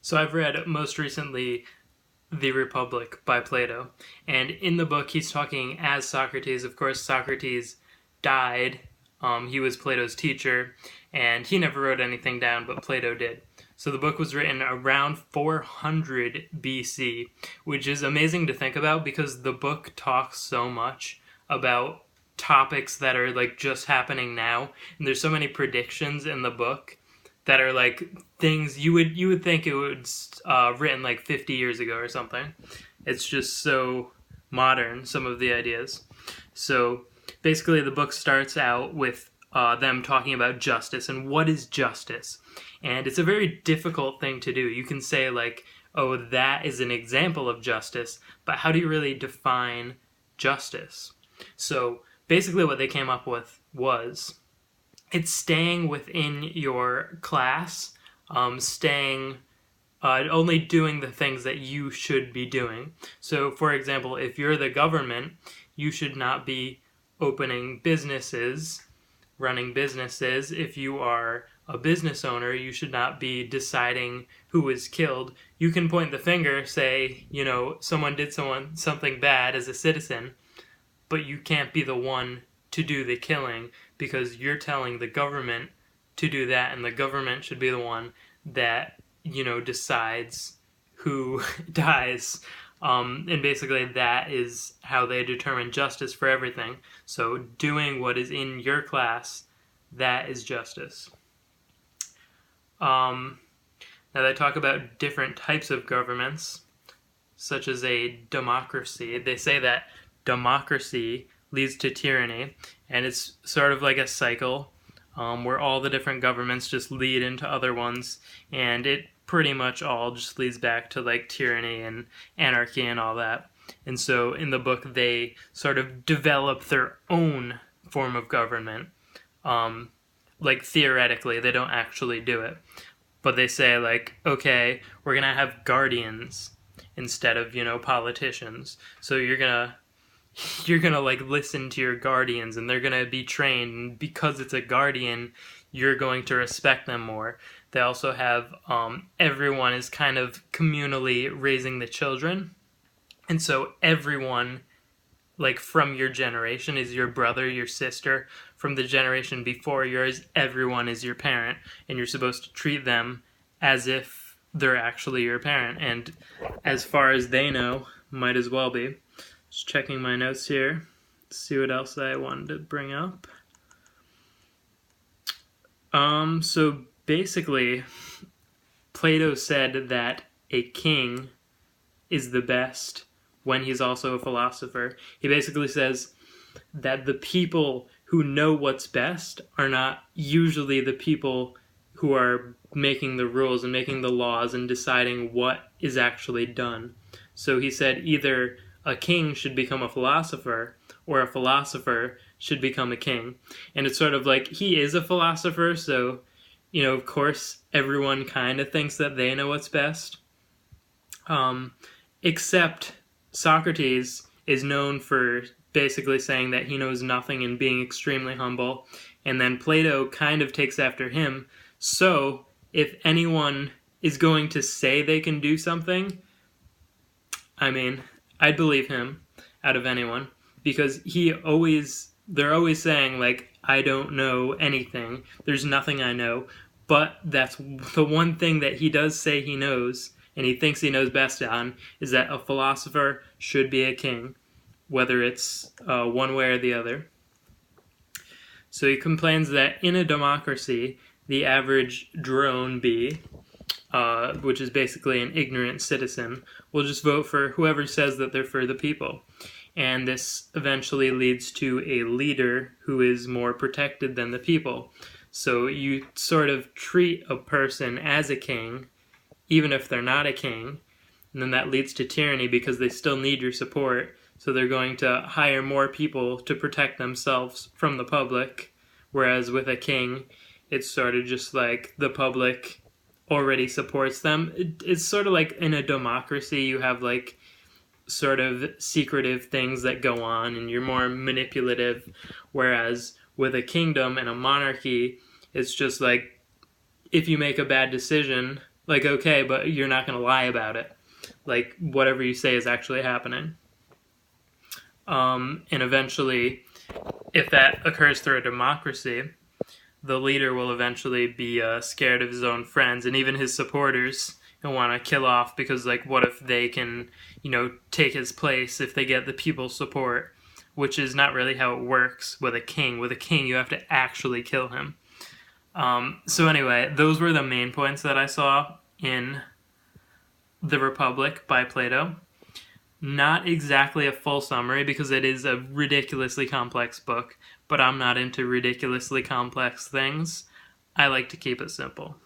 So I've read most recently The Republic by Plato, and in the book he's talking as Socrates. Of course, Socrates died. He was Plato's teacher, and he never wrote anything down, but Plato did. So the book was written around 400 BC, which is amazing to think about because the book talks so much about topics that are like just happening now, and there's so many predictions in the book that are like things you would think it was written like 50 years ago or something. It's just so modern, some of the ideas. So basically, the book starts out with them talking about justice and what is justice. And it's a very difficult thing to do. You can say, like, oh, that is an example of justice, but how do you really define justice? So basically, what they came up with was it's staying within your class, staying only doing the things that you should be doing. So, for example, if you're the government, you should not be opening businesses, running businesses. If you are a business owner, you should not be deciding who was killed. You can point the finger, say, someone did something bad as a citizen, but you can't be the one to do the killing because you're telling the government to do that, and the government should be the one that, decides who dies. And basically, that is how they determine justice for everything. So, doing what is in your class, that is justice. Now, they talk about different types of governments, such as a democracy. They say that democracy leads to tyranny, and it's sort of like a cycle where all the different governments just lead into other ones, and it pretty much all just leads back to like tyranny and anarchy and all that. And so in the book, they sort of develop their own form of government. Like theoretically, they don't actually do it, but they say like, okay, we're gonna have guardians instead of politicians. So you're gonna like listen to your guardians, and they're gonna be trained, and because it's a guardian, you're going to respect them more. They also have everyone is kind of communally raising the children, and so everyone like from your generation is your brother, your sister. From the generation before yours, everyone is your parent, and you're supposed to treat them as if they're actually your parent, and as far as they know, might as well be. Just checking my notes here, see what else I wanted to bring up. So basically, Plato said that a king is the best when he's also a philosopher. He basically says that the people who know what's best are not usually the people who are making the rules and making the laws and deciding what is actually done. So he said either a king should become a philosopher, or a philosopher should become a king. And it's sort of like he is a philosopher, so, of course, everyone kind of thinks that they know what's best. Except Socrates is known for basically saying that he knows nothing and being extremely humble. And then Plato kind of takes after him. So, if anyone is going to say they can do something, I'd believe him out of anyone, because they're always saying, like, I don't know anything, there's nothing I know, but that's the one thing that he does say he knows, and he thinks he knows best on, is that a philosopher should be a king, whether it's one way or the other. So he complains that in a democracy, the average drone bee, which is basically an ignorant citizen, will just vote for whoever says that they're for the people. And this eventually leads to a leader who is more protected than the people. So you sort of treat a person as a king, even if they're not a king, and then that leads to tyranny because they still need your support, so they're going to hire more people to protect themselves from the public, whereas with a king, it's sort of just like the public already supports them. It's sort of like in a democracy, you have like sort of secretive things that go on, and you're more manipulative, whereas with a kingdom and a monarchy, it's just like if you make a bad decision, Like, okay, but you're not going to lie about it. Like, whatever you say is actually happening. And eventually, if that occurs through a democracy, the leader will eventually be scared of his own friends and even his supporters. He'll want to kill off because, like, what if they can, take his place if they get the people's support, which is not really how it works with a king. With a king, you have to actually kill him. So anyway, those were the main points that I saw in The Republic by Plato. Not exactly a full summary because it is a ridiculously complex book, but I'm not into ridiculously complex things. I like to keep it simple.